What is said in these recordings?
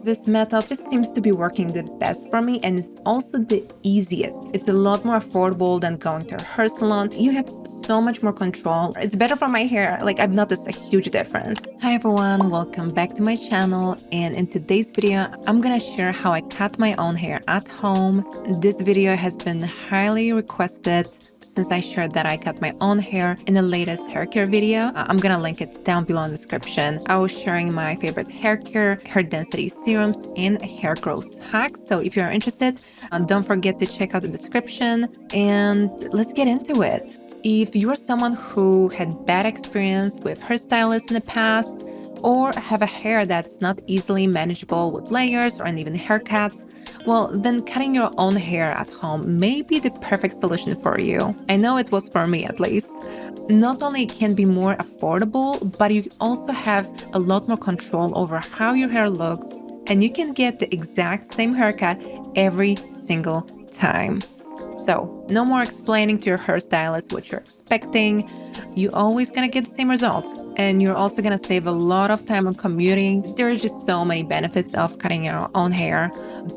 This method just seems to be working the best for me, and it's also the easiest. It's a lot more affordable than going to a hair salon. You have so much more control. It's better for my hair. Like, I've noticed a huge difference. Hi everyone, welcome back to my channel, and in today's video I'm gonna share how I cut my own hair at home. This video has been highly requested since I shared that I cut my own hair in the latest hair care video. I'm gonna link it down below in the description. I was sharing my favorite hair care, hair density serums, and hair growth hacks. So if you're interested, don't forget to check out the description, and let's get into it. If you're someone who had bad experience with hairstylists in the past, or have a hair that's not easily manageable with layers or even haircuts, well, then cutting your own hair at home may be the perfect solution for you. I know it was for me, at least. Not only can it be more affordable, but you also have a lot more control over how your hair looks, and you can get the exact same haircut every single time. So no more explaining to your hairstylist what you're expecting. You're always gonna get the same results, and you're also gonna save a lot of time on commuting. There are just so many benefits of cutting your own hair.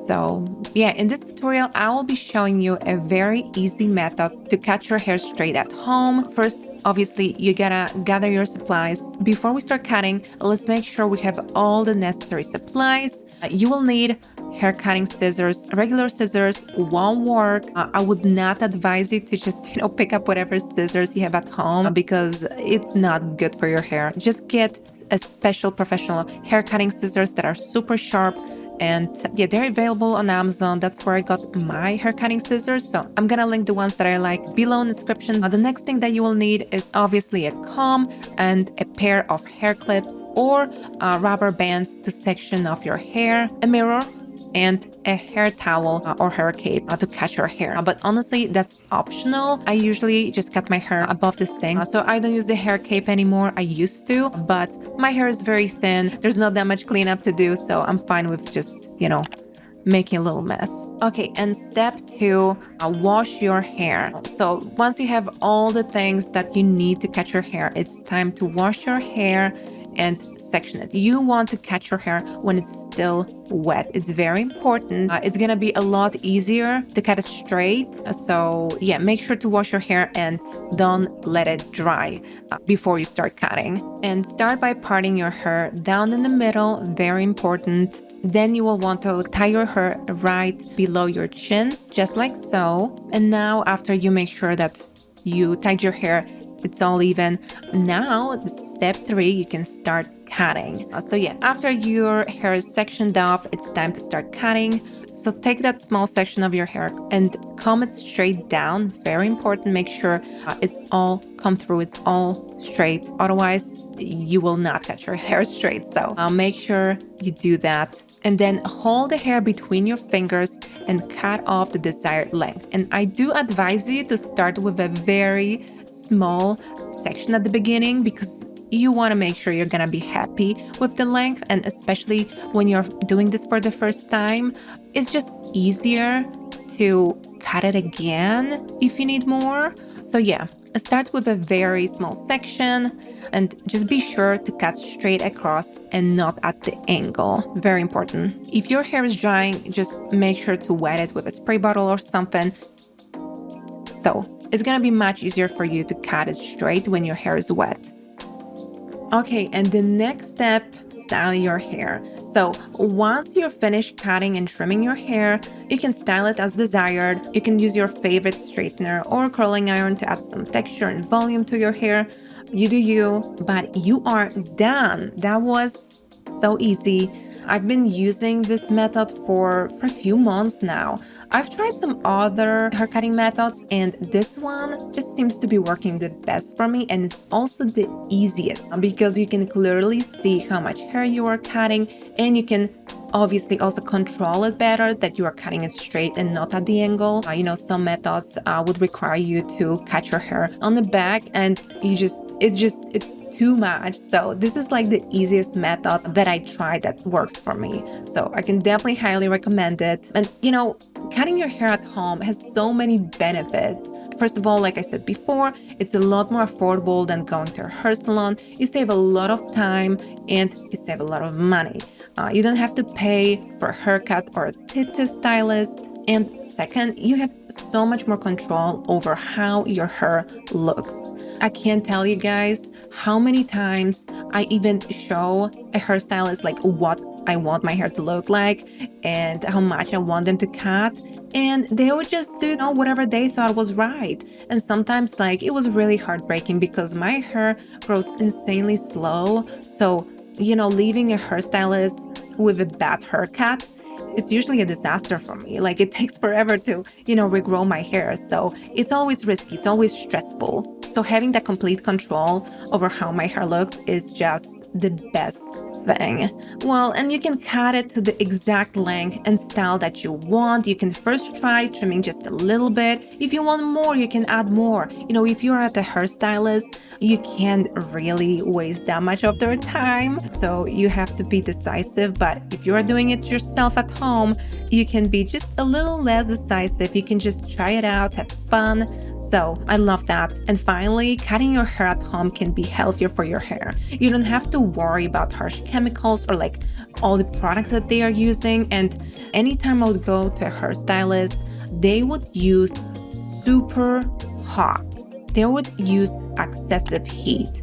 So yeah, in this tutorial, I will be showing you a very easy method to cut your hair straight at home. First, obviously, you gotta gather your supplies. Before we start cutting, let's make sure we have all the necessary supplies. You will need hair cutting scissors. Regular scissors won't work. I would not advise you to just, pick up whatever scissors you have at home because it's not good for your hair. Just get a special professional hair cutting scissors that are super sharp. And yeah, they're available on Amazon. That's where I got my hair cutting scissors. So I'm gonna link the ones that I like below in the description. The next thing that you will need is obviously a comb and a pair of hair clips or rubber bands to section off your hair, a mirror, and a hair towel or hair cape to catch your hair. But honestly, that's optional. I usually just cut my hair above the sink, so I don't use the hair cape anymore. I used to, but my hair is very thin. There's not that much cleanup to do, so I'm fine with just, making a little mess. Okay, and step 2, wash your hair. So once you have all the things that you need to catch your hair, it's time to wash your hair and section it. You want to catch your hair when it's still wet. It's very important. It's gonna be a lot easier to cut it straight. So yeah, make sure to wash your hair and don't let it dry before you start cutting. And start by parting your hair down in the middle, very important. Then you will want to tie your hair right below your chin, just like so. And now after you make sure that you tied your hair, it's all even. Now, step 3, you can start cutting. So yeah, after your hair is sectioned off, it's time to start cutting. So take that small section of your hair and comb it straight down. Very important. Make sure it's all come through. It's all straight. Otherwise, you will not cut your hair straight. So make sure you do that. And then hold the hair between your fingers and cut off the desired length. And I do advise you to start with a very small section at the beginning because you want to make sure you're gonna be happy with the length, and especially when you're doing this for the first time, it's just easier to cut it again if you need more. So yeah, start with a very small section and just be sure to cut straight across and not at the angle. Very important. If your hair is drying, just make sure to wet it with a spray bottle or something. So it's gonna be much easier for you to cut it straight when your hair is wet. Okay, and the next step, style your hair. So once you're finished cutting and trimming your hair, you can style it as desired. You can use your favorite straightener or curling iron to add some texture and volume to your hair. You do you, but you are done. That was so easy. I've been using this method for a few months now. I've tried some other hair cutting methods, and this one just seems to be working the best for me, and it's also the easiest because you can clearly see how much hair you are cutting, and you can obviously also control it better, that you are cutting it straight and not at the angle. Some methods would require you to cut your hair on the back, and it's too much. So this is like the easiest method that I tried that works for me. So I can definitely highly recommend it. And Cutting your hair at home has so many benefits. First of all, like I said before, it's a lot more affordable than going to a hair salon. You save a lot of time and you save a lot of money. You don't have to pay for a haircut or a tip to a stylist. And second, you have so much more control over how your hair looks. I can't tell you guys how many times I even show a hairstylist like what I want my hair to look like and how much I want them to cut. And they would just do whatever they thought was right. And sometimes like it was really heartbreaking because my hair grows insanely slow. So, leaving a hairstylist with a bad haircut, it's usually a disaster for me. Like it takes forever to, regrow my hair. So it's always risky. It's always stressful. So having that complete control over how my hair looks is just the best thing. Well, and you can cut it to the exact length and style that you want. You can first try trimming just a little bit. If you want more, you can add more. If you're at a hairstylist, you can't really waste that much of their time. So you have to be decisive. But if you're doing it yourself at home, you can be just a little less decisive. You can just try it out, have fun. So I love that. And finally, cutting your hair at home can be healthier for your hair. You don't have to worry about harsh chemicals or like all the products that they are using. And anytime I would go to a hairstylist, they would use super hot. They would use excessive heat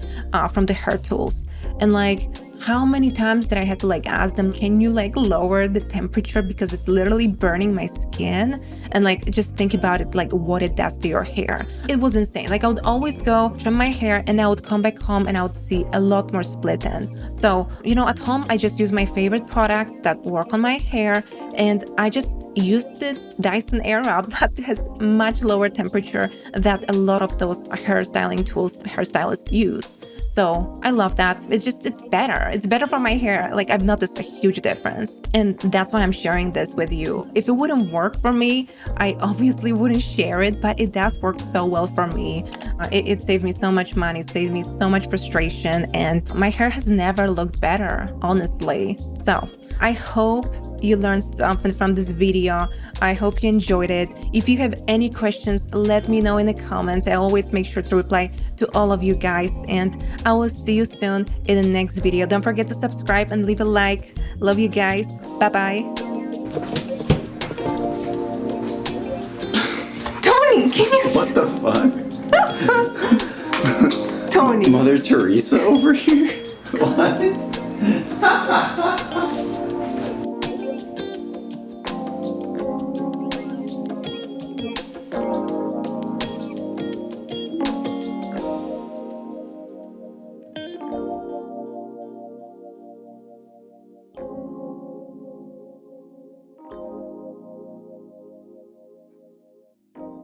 from the hair tools. And like, how many times did I have to like ask them, can you like lower the temperature because it's literally burning my skin? And like, just think about it, like what it does to your hair. It was insane. Like I would always go trim my hair and I would come back home and I would see a lot more split ends. So, at home, I just use my favorite products that work on my hair. And I just use the Dyson Airwrap that has much lower temperature that a lot of those hairstyling tools hairstylists use. So I love that. It's better. It's better for my hair. Like I've noticed a huge difference. And that's why I'm sharing this with you. If it wouldn't work for me, I obviously wouldn't share it, but it does work so well for me. It saved me so much money. It saved me so much frustration. And my hair has never looked better, honestly. So I hope you learned something from this video. I hope you enjoyed it. If you have any questions, let me know in the comments. I always make sure to reply to all of you guys, and I will see you soon in the next video. Don't forget to subscribe and leave a like. Love you guys. Bye-bye. Tony, can you... What the fuck? Tony. Mother Teresa over here? What?